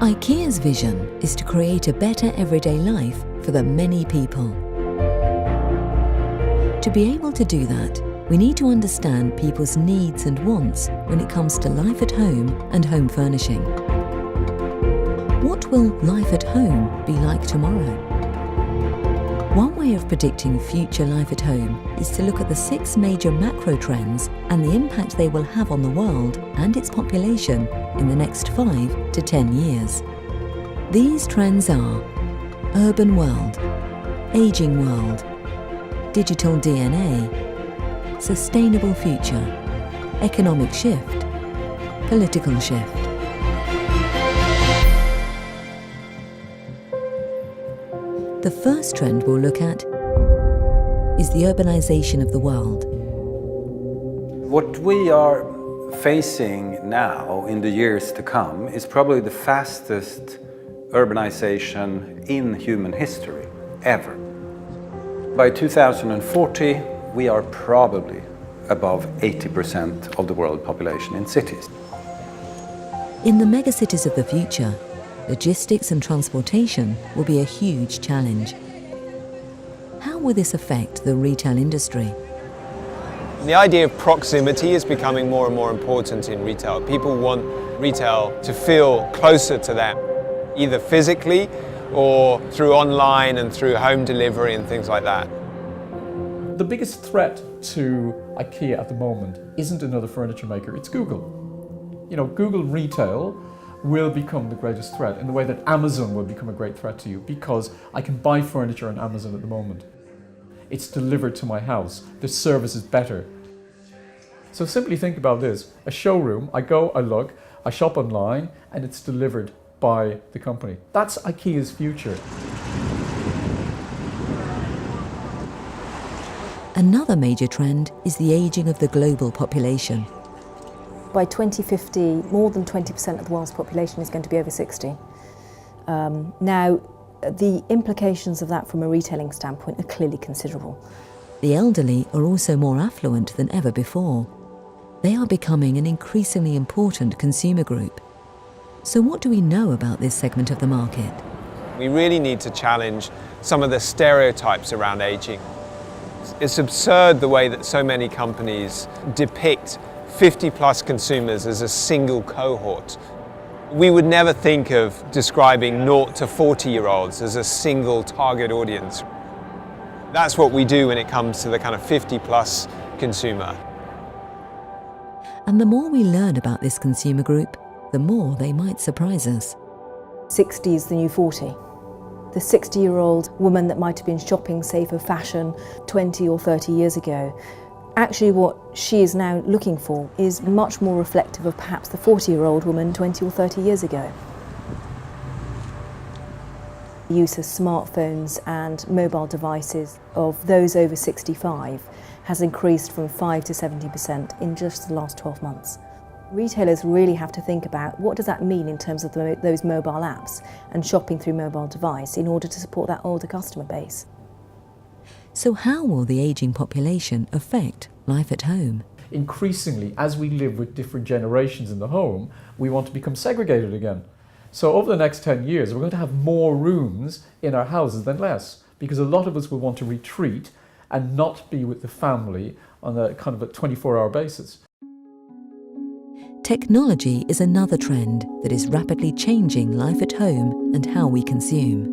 IKEA's vision is to create a better everyday life for the many people. To be able to do that, we need to understand people's needs and wants when it comes to life at home and home furnishing. What will life at home be like tomorrow? One way of predicting future life at home is to look at the 6 major macro trends and the impact they will have on the world and its population in the next 5 to 10 years. These trends are urban world, aging world, digital DNA, sustainable future, economic shift, political shift. The first trend we'll look at is the urbanization of the world. What we are facing now in the years to come is probably the fastest urbanization in human history, ever. By 2040, we are probably above 80% of the world population in cities. In the megacities of the future, logistics and transportation will be a huge challenge. How will this affect the retail industry? The idea of proximity is becoming more and more important in retail. People want retail to feel closer to them, either physically or through online and through home delivery and things like that. The biggest threat to IKEA at the moment isn't another furniture maker, it's Google. Google retail will become the greatest threat in the way that Amazon will become a great threat to you, because I can buy furniture on Amazon at the moment. It's delivered to my house. The service is better. So simply think about this. A showroom, I go, I look, I shop online, and it's delivered by the company. That's IKEA's future. Another major trend is the aging of the global population. By 2050, more than 20% of the world's population is going to be over 60. Now, the implications of that from a retailing standpoint are clearly considerable. The elderly are also more affluent than ever before. They are becoming an increasingly important consumer group. So what do we know about this segment of the market? We really need to challenge some of the stereotypes around aging. It's absurd the way that so many companies depict 50-plus consumers as a single cohort. We would never think of describing 0 to 40-year-olds as a single target audience. That's what we do when it comes to the kind of 50-plus consumer. And the more we learn about this consumer group, the more they might surprise us. 60 is the new 40. The 60-year-old woman that might have been shopping, say, for fashion 20 or 30 years ago, actually what she is now looking for is much more reflective of perhaps the 40-year-old woman 20 or 30 years ago. The use of smartphones and mobile devices of those over 65 has increased from 5 to 70% in just the last 12 months. Retailers really have to think about what does that mean in terms of those mobile apps and shopping through mobile device in order to support that older customer base. So how will the aging population affect life at home? Increasingly, as we live with different generations in the home, we want to become segregated again. So over the next 10 years, we're going to have more rooms in our houses than less, because a lot of us will want to retreat and not be with the family on a kind of a 24-hour basis. Technology is another trend that is rapidly changing life at home and how we consume.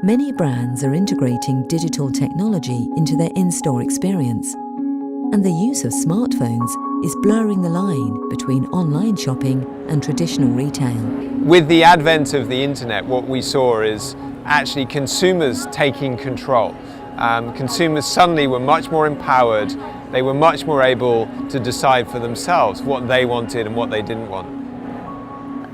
Many brands are integrating digital technology into their in-store experience, and the use of smartphones is blurring the line between online shopping and traditional retail. With the advent of the internet, what we saw is actually consumers taking control. Consumers suddenly were much more empowered. They were much more able to decide for themselves what they wanted and what they didn't want.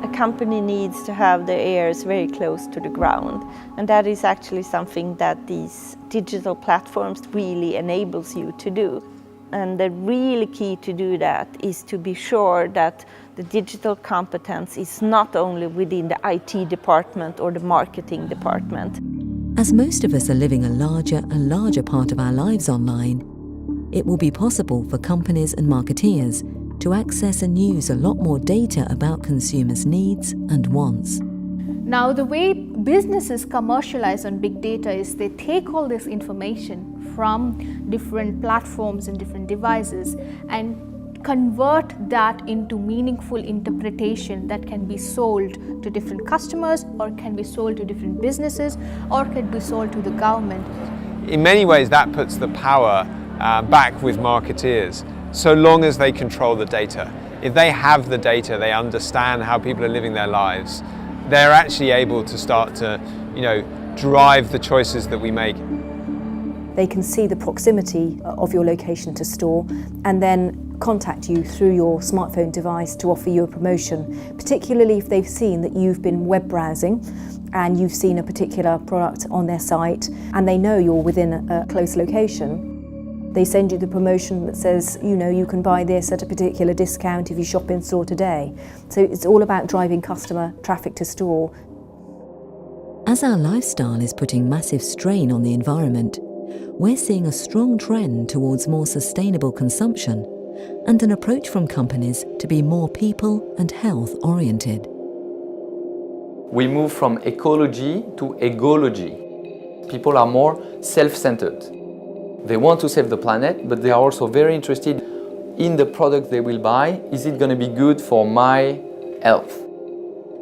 A company needs to have their ears very close to the ground, and that is actually something that these digital platforms really enables you to do. And the really key to do that is to be sure that the digital competence is not only within the IT department or the marketing department. As most of us are living a larger and larger part of our lives online, it will be possible for companies and marketeers to access and use a lot more data about consumers' needs and wants. Now, the way businesses commercialize on big data is they take all this information from different platforms and different devices and convert that into meaningful interpretation that can be sold to different customers, or can be sold to different businesses, or can be sold to the government. In many ways, that puts the power back with marketeers, so long as they control the data. If they have the data, they understand how people are living their lives, they're actually able to start to, drive the choices that we make. They can see the proximity of your location to store and then contact you through your smartphone device to offer you a promotion, particularly if they've seen that you've been web browsing and you've seen a particular product on their site and they know you're within a close location. They send you the promotion that says, you can buy this at a particular discount if you shop in store today. So it's all about driving customer traffic to store. As our lifestyle is putting massive strain on the environment, we're seeing a strong trend towards more sustainable consumption and an approach from companies to be more people and health oriented. We move from ecology to egology. People are more self-centered. They want to save the planet, but they are also very interested in the product they will buy. Is it going to be good for my health?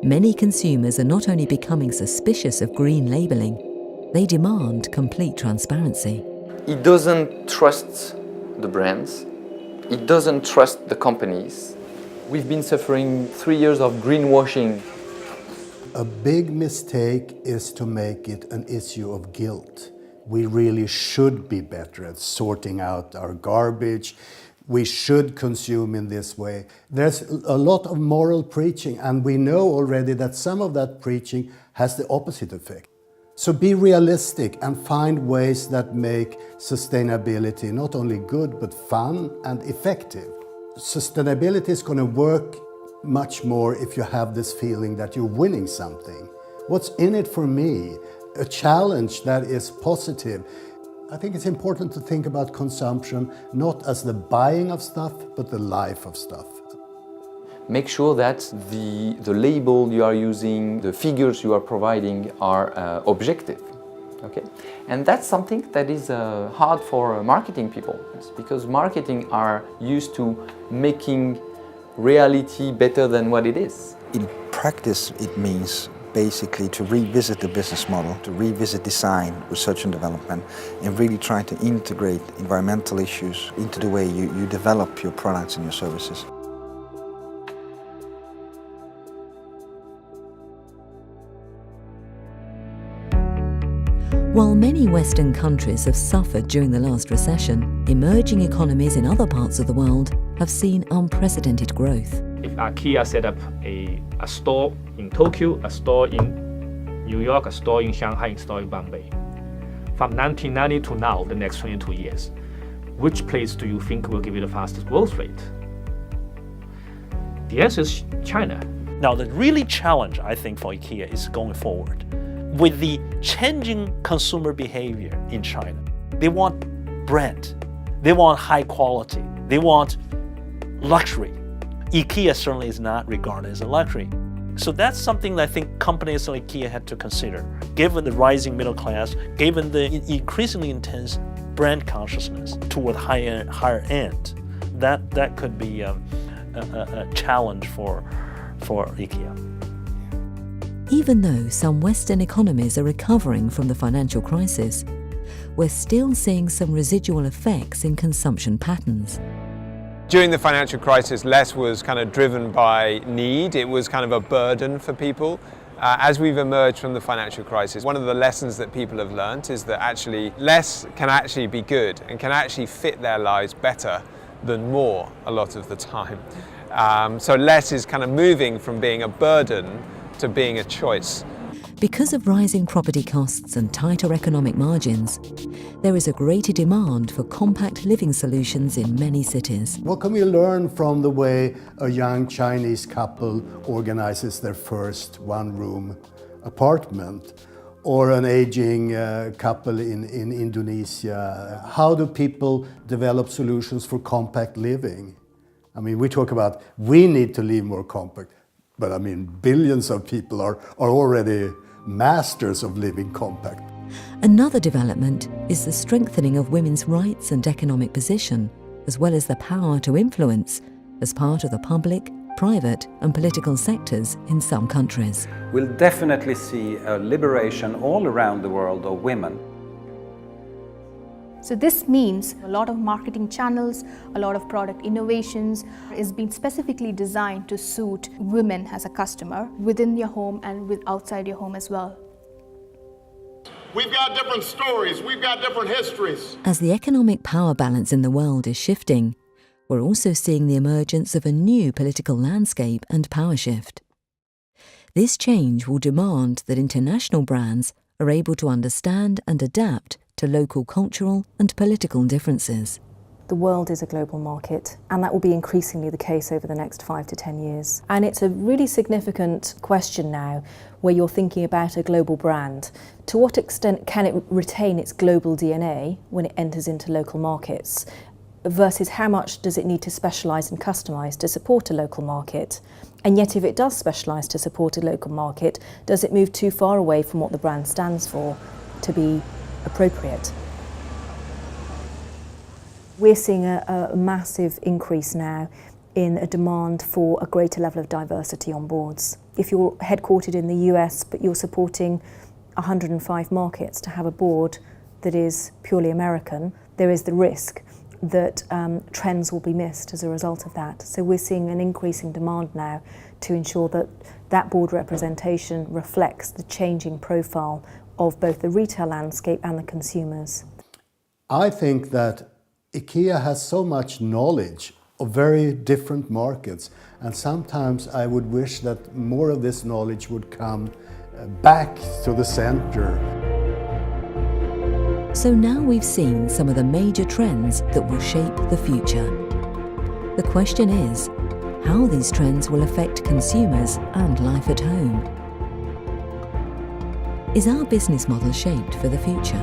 Many consumers are not only becoming suspicious of green labelling, they demand complete transparency. It doesn't trust the brands. It doesn't trust the companies. We've been suffering 3 years of greenwashing. A big mistake is to make it an issue of guilt. We really should be better at sorting out our garbage. We should consume in this way. There's a lot of moral preaching, and we know already that some of that preaching has the opposite effect. So be realistic and find ways that make sustainability not only good, but fun and effective. Sustainability is going to work much more if you have this feeling that you're winning something. What's in it for me? A challenge that is positive. I think it's important to think about consumption not as the buying of stuff, but the life of stuff. Make sure that the label you are using, the figures you are providing are objective. Okay? And that's something that is hard for marketing people, because marketing are used to making reality better than what it is. In practice, it means basically to revisit the business model, to revisit design, research and development, and really try to integrate environmental issues into the way you develop your products and your services. While many Western countries have suffered during the last recession, emerging economies in other parts of the world have seen unprecedented growth. If IKEA set up a store in Tokyo, a store in New York, a store in Shanghai, a store in Bombay, from 1990 to now, the next 22 years, which place do you think will give you the fastest growth rate? The answer is China. Now, the really challenge, I think, for IKEA is going forward. With the changing consumer behavior in China, they want brand, they want high quality, they want luxury. IKEA certainly is not regarded as a luxury. So that's something that I think companies like IKEA had to consider, given the rising middle class, given the increasingly intense brand consciousness toward higher end. That could be a challenge for IKEA. Even though some Western economies are recovering from the financial crisis, we're still seeing some residual effects in consumption patterns. During the financial crisis, less was kind of driven by need. It was kind of a burden for people. As we've emerged from the financial crisis, one of the lessons that people have learned is that actually less can actually be good and can actually fit their lives better than more a lot of the time. So less is kind of moving from being a burden to being a choice. Because of rising property costs and tighter economic margins, there is a greater demand for compact living solutions in many cities. What can we learn from the way a young Chinese couple organizes their first one-room apartment, or an aging couple in Indonesia? How do people develop solutions for compact living? I mean, we talk about we need to live more compact, but I mean, billions of people are already masters of living compact. Another development is the strengthening of women's rights and economic position, as well as the power to influence as part of the public, private and political sectors in some countries. We'll definitely see a liberation all around the world of women. So this means a lot of marketing channels, a lot of product innovations is being specifically designed to suit women as a customer within your home and outside your home as well. We've got different stories, we've got different histories. As the economic power balance in the world is shifting, we're also seeing the emergence of a new political landscape and power shift. This change will demand that international brands are able to understand and adapt to local cultural and political differences. The world is a global market, and that will be increasingly the case over the next 5 to 10 years. And it's a really significant question now where you're thinking about a global brand. To what extent can it retain its global DNA when it enters into local markets, versus how much does it need to specialise and customise to support a local market? And yet if it does specialise to support a local market, does it move too far away from what the brand stands for to be appropriate? We're seeing a massive increase now in a demand for a greater level of diversity on boards. If you're headquartered in the US but you're supporting 105 markets, to have a board that is purely American, there is the risk that trends will be missed as a result of that. So we're seeing an increasing demand now to ensure that that board representation reflects the changing profile of both the retail landscape and the consumers. I think that IKEA has so much knowledge of very different markets, and sometimes I would wish that more of this knowledge would come back to the center. So now we've seen some of the major trends that will shape the future. The question is, how these trends will affect consumers and life at home. Is our business model shaped for the future?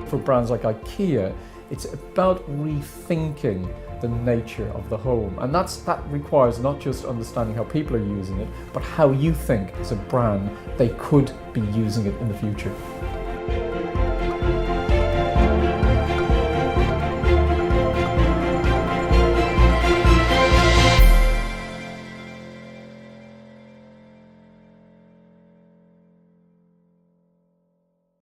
For brands like IKEA, it's about rethinking the nature of the home, and that requires not just understanding how people are using it, but how you think as a brand they could be using it in the future.